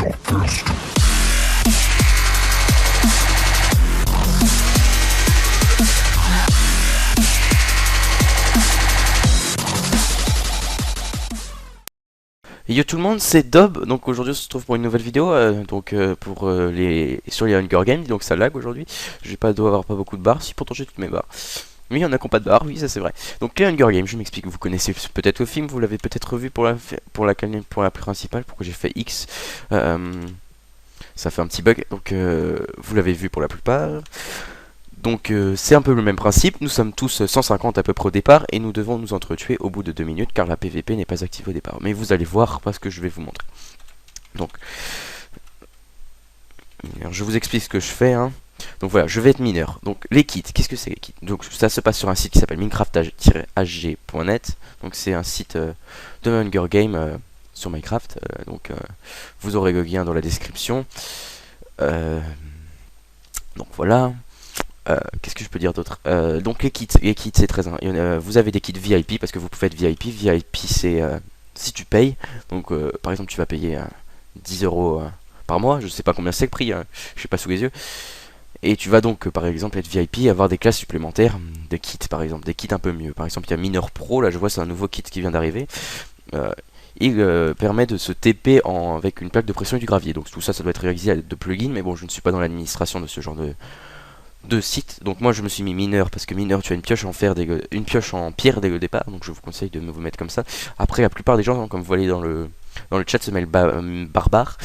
Et yo tout le monde, c'est Dob. Donc aujourd'hui on se retrouve pour une nouvelle vidéo sur les Hunger Games. Donc ça lag aujourd'hui. Je dois avoir pas beaucoup de barres. Si pourtant j'ai toutes mes barres. Oui, il y en a qui n'ont pas de barres, oui, ça c'est vrai. Donc les Hunger Games, je m'explique. Vous connaissez peut-être le film, vous l'avez peut-être vu pour la principale. Pourquoi j'ai fait X ça fait un petit bug. Donc vous l'avez vu pour la plupart. Donc c'est un peu le même principe, nous sommes tous 150 à peu près au départ et nous devons nous entretuer au bout de 2 minutes car la PVP n'est pas active au départ. Mais vous allez voir parce que je vais vous montrer. Donc je vous explique ce que je fais. Donc voilà, je vais être mineur. Donc les kits, qu'est-ce que c'est les kits? Donc ça se passe sur un site qui s'appelle minecraft-hg.net. Donc c'est un site de Hunger Game sur Minecraft. Vous aurez le lien dans la description. Donc voilà. Qu'est-ce que je peux dire d'autre? Donc les kits c'est très vous avez des kits VIP parce que vous pouvez être VIP. VIP c'est si tu payes. Donc par exemple tu vas payer 10 € par mois. Je sais pas combien c'est le prix, je sais pas sous les yeux. Et tu vas donc par exemple être VIP et avoir des classes supplémentaires de kits, par exemple des kits un peu mieux. Par exemple il y a Mineur Pro, là je vois c'est un nouveau kit qui vient d'arriver. Il permet de se TP avec une plaque de pression et du gravier. Donc tout ça doit être réalisé avec de plugins, mais bon je ne suis pas dans l'administration de ce genre de site. Donc moi je me suis mis mineur parce que mineur tu as une pioche en pierre dès le départ, donc je vous conseille de vous mettre comme ça. Après la plupart des gens, comme vous voyez dans le chat, se mêlent barbare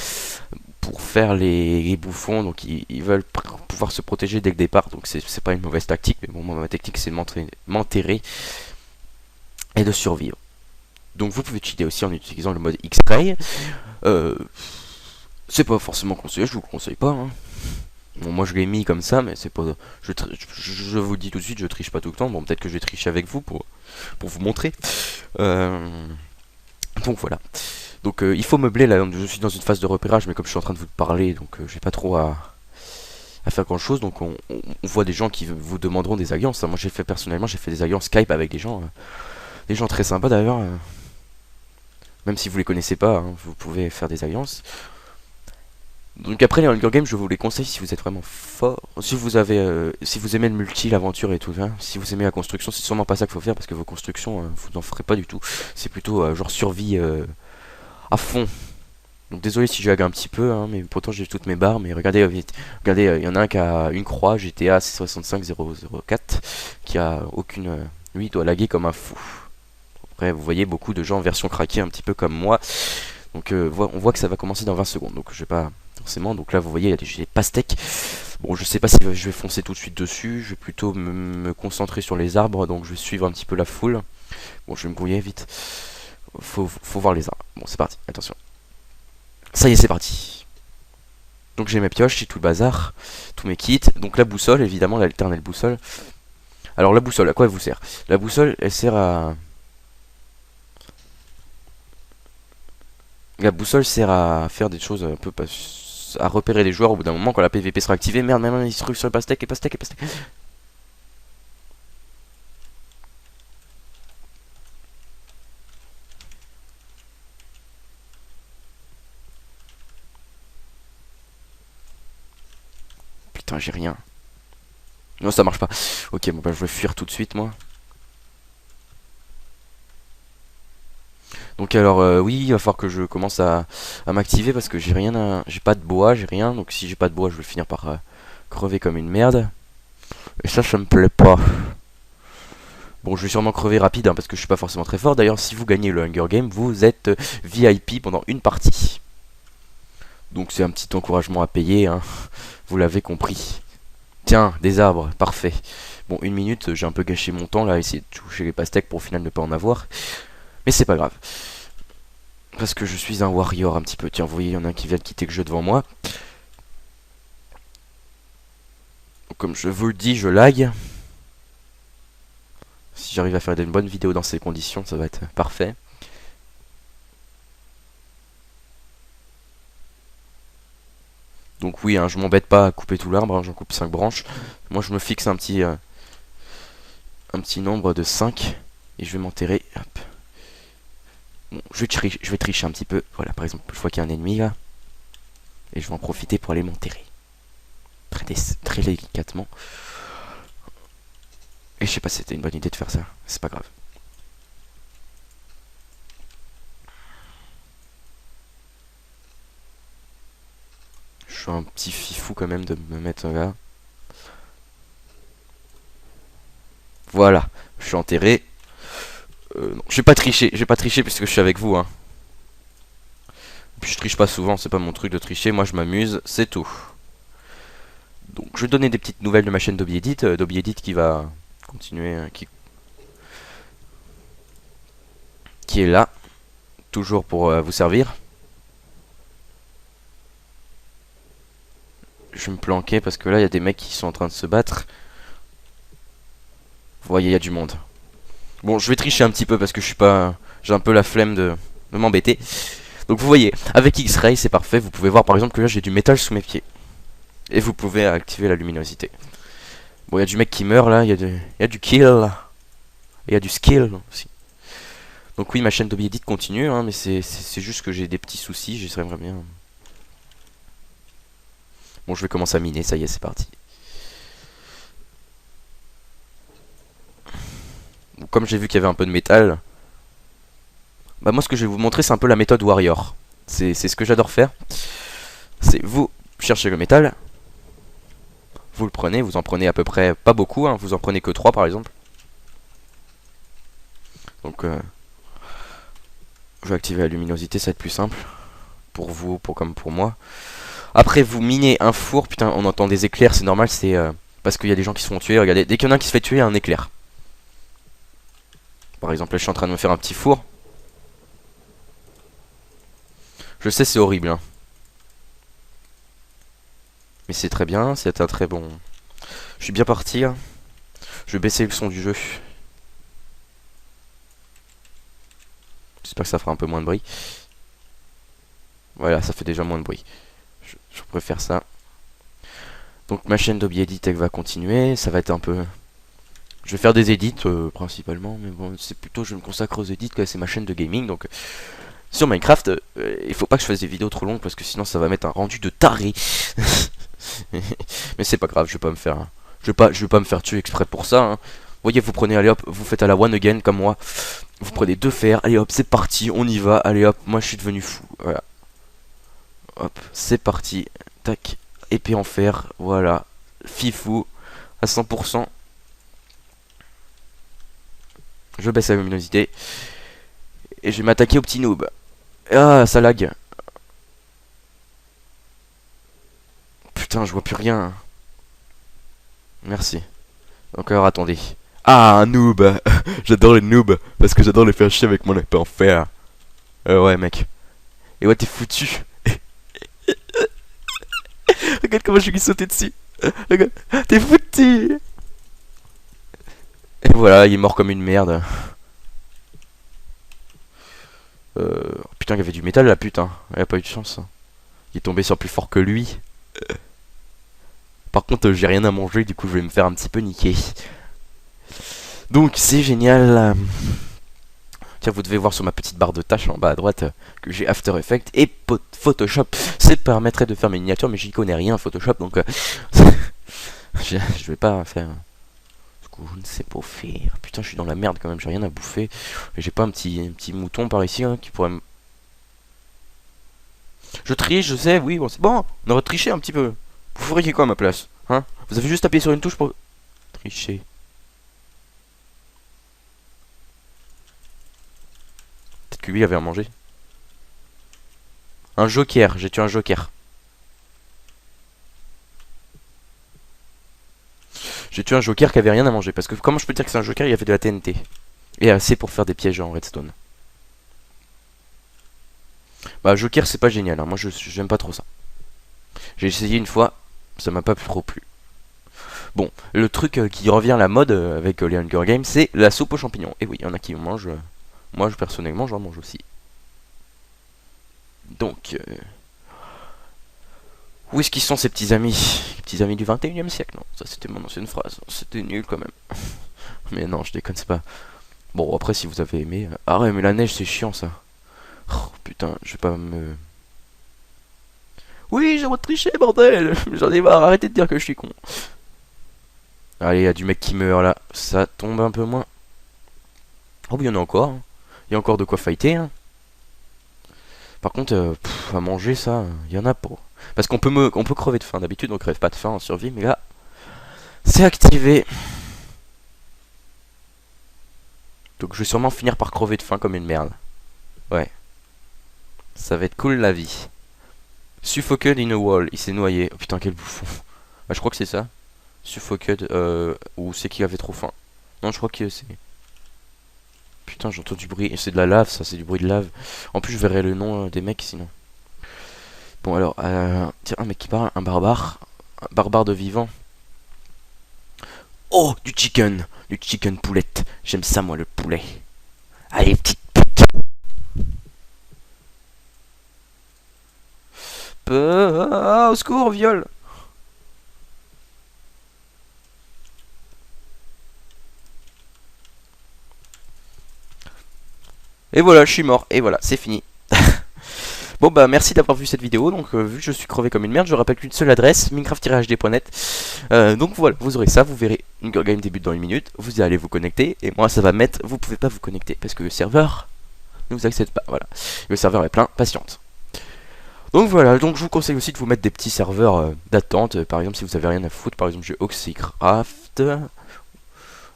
pour faire les bouffons, donc ils veulent pouvoir se protéger dès le départ, donc c'est pas une mauvaise tactique, mais bon, moi ma technique c'est de m'enterrer et de survivre. Donc vous pouvez cheater aussi en utilisant le mode X-Ray. C'est pas forcément conseillé, je vous le conseille pas. Bon, moi je l'ai mis comme ça, mais c'est pas. Je vous le dis tout de suite, je triche pas tout le temps. Bon, peut-être que je vais tricher avec vous pour vous montrer. Donc voilà. Donc il faut meubler là. Je suis dans une phase de repérage, mais comme je suis en train de vous parler, donc j'ai pas trop à faire grand chose. Donc on voit des gens qui vous demanderont des alliances. Moi personnellement j'ai fait des alliances Skype avec des gens très sympas d'ailleurs. Même si vous les connaissez pas, vous pouvez faire des alliances. Donc après les Hunger Games, je vous les conseille si vous êtes vraiment fort. Si vous aimez le multi, l'aventure et tout, si vous aimez la construction, c'est sûrement pas ça qu'il faut faire parce que vos constructions, vous n'en ferez pas du tout. C'est plutôt genre survie à fond. Donc désolé si je lag un petit peu, mais pourtant j'ai toutes mes barres. Mais regardez, il y en a un qui a une croix GTA 65004 qui a aucune. Lui il doit laguer comme un fou. Après vous voyez beaucoup de gens en version craquée un petit peu comme moi. Donc on voit que ça va commencer dans 20 secondes. Donc je vais pas forcément. Donc là vous voyez il y a des pastèques. Bon je sais pas si je vais foncer tout de suite dessus. Je vais plutôt me concentrer sur les arbres. Donc je vais suivre un petit peu la foule. Bon je vais me grouiller vite. Faut voir les arbres. Bon c'est parti, attention. Ça y est c'est parti. Donc j'ai mes pioches, j'ai tout le bazar. Tous mes kits. Donc la boussole évidemment, l'éternelle boussole. Alors la boussole à quoi elle vous sert? La boussole elle sert à... La boussole sert à faire des choses un peu à repérer les joueurs au bout d'un moment quand la PVP sera activée. Merde, il se trouve sur les pastèques. Putain, j'ai rien. Non, ça marche pas. Ok, bon bah je vais fuir tout de suite moi. Donc alors oui, il va falloir que je commence à m'activer parce que j'ai rien, j'ai pas de bois, j'ai rien. Donc si j'ai pas de bois, je vais finir par crever comme une merde. Et ça me plaît pas. Bon, je vais sûrement crever rapide parce que je suis pas forcément très fort. D'ailleurs, si vous gagnez le Hunger Game, vous êtes VIP pendant une partie. Donc c'est un petit encouragement à payer, vous l'avez compris. Tiens, des arbres, parfait. Bon, 1 minute, j'ai un peu gâché mon temps là, à essayer de toucher les pastèques pour au final ne pas en avoir. Mais c'est pas grave. Parce que je suis un warrior un petit peu. Tiens, vous voyez, il y en a un qui vient de quitter le jeu devant moi. Comme je vous le dis, je lag. Si j'arrive à faire une bonne vidéo dans ces conditions, ça va être parfait. Donc oui, je m'embête pas à couper tout l'arbre, j'en coupe 5 branches. Moi je me fixe un petit nombre de 5. Et je vais m'enterrer. Hop. Bon, je vais tricher un petit peu. Voilà, par exemple, je vois qu'il y a un ennemi là. Et je vais en profiter pour aller m'enterrer. Très délicatement. Et je sais pas si c'était une bonne idée de faire ça. C'est pas grave. Je suis un petit fifou quand même de me mettre là. Voilà. Je suis enterré. Non, je vais pas tricher. Je vais pas tricher puisque je suis avec vous. Hein. Puis je triche pas souvent. C'est pas mon truc de tricher. Moi je m'amuse. C'est tout. Donc je vais donner des petites nouvelles de ma chaîne Dobby Edit. Dobby Edit qui va continuer. Qui est là. Toujours pour vous servir. Je vais me planquer parce que là il y a des mecs qui sont en train de se battre. Vous voyez, il y a du monde. Bon, je vais tricher un petit peu parce que je suis pas. J'ai un peu la flemme de m'embêter. Donc vous voyez, avec X-Ray c'est parfait. Vous pouvez voir par exemple que là j'ai du métal sous mes pieds. Et vous pouvez activer la luminosité. Bon, il y a du mec qui meurt là, il y a du kill. Il y a du skill aussi. Donc oui, ma chaîne Dobby Edit continue, hein, mais c'est juste que j'ai des petits soucis, j'aimerais bien. Bon, je vais commencer à miner, ça y est, c'est parti. Bon, comme j'ai vu qu'il y avait un peu de métal, bah moi ce que je vais vous montrer c'est un peu la méthode Warrior. C'est ce que j'adore faire. C'est vous cherchez le métal, vous le prenez, vous en prenez à peu près pas beaucoup, hein, vous en prenez que 3 par exemple. Donc je vais activer la luminosité, ça va être plus simple. Pour vous, comme pour moi. Après vous minez un four, putain on entend des éclairs, c'est normal, c'est parce qu'il y a des gens qui se font tuer, regardez, dès qu'il y en a un qui se fait tuer, il y a un éclair. Par exemple là je suis en train de me faire un petit four. Je sais c'est horrible hein. Mais c'est très bien, c'est un très bon... Je suis bien parti hein. Je vais baisser le son du jeu. J'espère que ça fera un peu moins de bruit. Voilà, ça fait déjà moins de bruit. Je préfère ça. Donc ma chaîne Dobby Edit elle va continuer. Ça va être un peu... Je vais faire des edits principalement. Mais bon, c'est plutôt je me consacre aux edits que c'est ma chaîne de gaming. Donc sur Minecraft, il faut pas que je fasse des vidéos trop longues parce que sinon ça va mettre un rendu de taré. Mais c'est pas grave, je vais pas me faire... Je vais pas me faire tuer exprès pour ça. Hein. Vous voyez, vous prenez, allez hop, vous faites à la one again comme moi. Vous prenez 2 fers, allez hop, c'est parti, on y va, allez hop, moi je suis devenu fou. Voilà. Hop, c'est parti. Tac, épée en fer, voilà. Fifou, à 100%. Je baisse la luminosité. Et je vais m'attaquer au petit noob. Ah, ça lag. Putain, je vois plus rien. Merci. Donc alors attendez. Ah, un noob. J'adore les noobs. Parce que j'adore les faire chier avec mon épée en fer. Ouais, mec. Et ouais, t'es foutu. Regarde comment je lui sauter dessus. Regarde, t'es foutu. Et voilà, il est mort comme une merde. Putain, il y avait du métal là, putain. Il a pas eu de chance. Hein. Il est tombé sur plus fort que lui. Par contre, j'ai rien à manger, du coup, je vais me faire un petit peu niquer. Donc, c'est génial. Tiens, vous devez voir sur ma petite barre de tâches en bas à droite que j'ai After Effects et Photoshop. Ça permettrait de faire mes miniatures, mais j'y connais rien Photoshop, donc je vais pas faire ce que je ne sais pas faire. Putain, je suis dans la merde quand même, j'ai rien à bouffer. J'ai pas un petit mouton par ici hein, qui pourrait me... Je triche, je sais, oui, bon, c'est bon. On aurait triché un petit peu. Vous feriez quoi à ma place hein? Vous avez juste appuyé sur une touche pour... Tricher. Peut-être que lui avait à manger. Un joker, j'ai tué un joker. J'ai tué un joker qui avait rien à manger. Parce que comment je peux dire que c'est un joker, il avait de la TNT. Et assez pour faire des pièges en redstone. Bah joker c'est pas génial, hein. Moi j'aime pas trop ça. J'ai essayé une fois, ça m'a pas trop plu. Bon, le truc qui revient à la mode avec les Hunger Games, c'est la soupe aux champignons. Et oui, il y en a qui en mangent. Moi personnellement j'en mange aussi. Donc... où est-ce qu'ils sont ces petits amis? Les petits amis du 21e siècle? Non, ça c'était mon ancienne phrase. C'était nul quand même. Mais non, je déconne, c'est pas... Bon, après si vous avez aimé... Ah ouais, mais la neige c'est chiant ça. Oh, putain, je vais pas me... Oui, j'ai triché, bordel. J'en ai marre, arrêtez de dire que je suis con. Allez, il y a du mec qui meurt là. Ça tombe un peu moins. Oh, mais il y en a encore. Hein. Il y a encore de quoi fighter. Hein. Par contre, à manger, ça, il y en a pas. Parce on peut crever de faim. D'habitude, on crève pas de faim en survie. Mais là, c'est activé. Donc, je vais sûrement finir par crever de faim comme une merde. Ouais. Ça va être cool la vie. Suffocated in a wall. Il s'est noyé. Oh putain, quel bouffon. Ah, je crois que c'est ça. Suffocated. Ou c'est qu'il avait trop faim. Non, je crois que c'est. Putain, j'entends du bruit. C'est de la lave, ça, c'est du bruit de lave. En plus, je verrai le nom des mecs sinon. Bon, alors, tiens, un mec qui parle, un barbare. Un barbare de vivant. Oh, du chicken. Du chicken poulette. J'aime ça, moi, le poulet. Allez, petite pute. Au secours, viol. Et voilà, je suis mort. Et voilà, c'est fini. Bon bah merci d'avoir vu cette vidéo. Donc vu que je suis crevé comme une merde, je rappelle qu'une seule adresse, minecraft-hd.net. Donc voilà, vous aurez ça, vous verrez une girl game débute dans une minute, vous allez vous connecter et moi ça va mettre, vous pouvez pas vous connecter parce que le serveur ne vous accepte pas. Voilà, le serveur est plein, patiente. Donc voilà, donc je vous conseille aussi de vous mettre des petits serveurs d'attente. Par exemple si vous avez rien à foutre, par exemple j'ai Oxycraft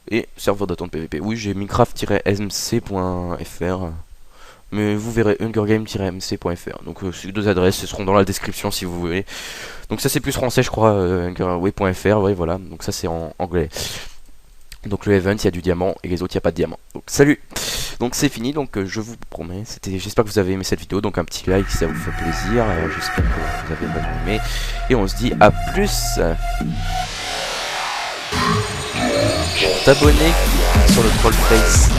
et serveur d'attente PVP. Oui, j'ai minecraft-mc.fr. Mais vous verrez hungergame-mc.fr. Donc ces deux adresses seront dans la description si vous voulez. Donc ça c'est plus français je crois, hungerway.fr, ouais voilà. Donc ça c'est en anglais. Donc le event il y a du diamant et les autres il n'y a pas de diamant. Donc salut. Donc c'est fini, donc je vous promets, j'espère que vous avez aimé cette vidéo. Donc un petit like si ça vous fait plaisir. J'espère que vous avez vraiment aimé. Et on se dit à plus. T'abonner sur le Trollface.